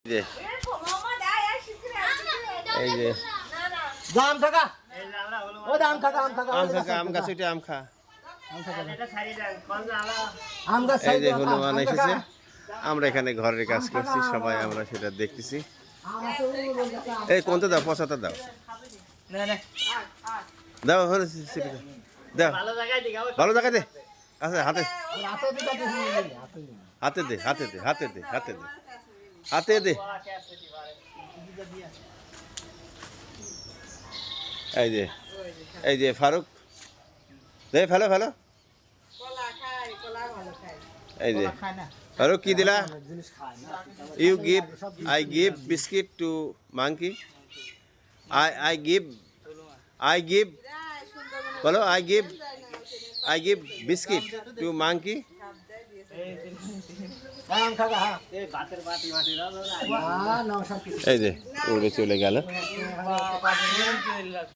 যে এই যে আম খাকা ও আম খাকা আম খাকা আম খা আম গাছ উঠে আম খা আম গাছ এই যে হনুমান এসেছে আমরা এখানে ঘরের কাজ করছি সবাই আমরা সেটা দেখতেছি এই কোনটা দাও পচাটা দাও দাও দাও ভালো জায়গায় দে আচ্ছা হাতে হাতে দে হাতে দে হাতে দে হাতে দে হাতে দে এই যে ফারুক দে ফেলো ফেলো এই যে ফারুক কি দিলা you give I give biscuit to monkey I give বলো I give biscuit to monkey আম খাকা এই যে উড়ে চলে গেল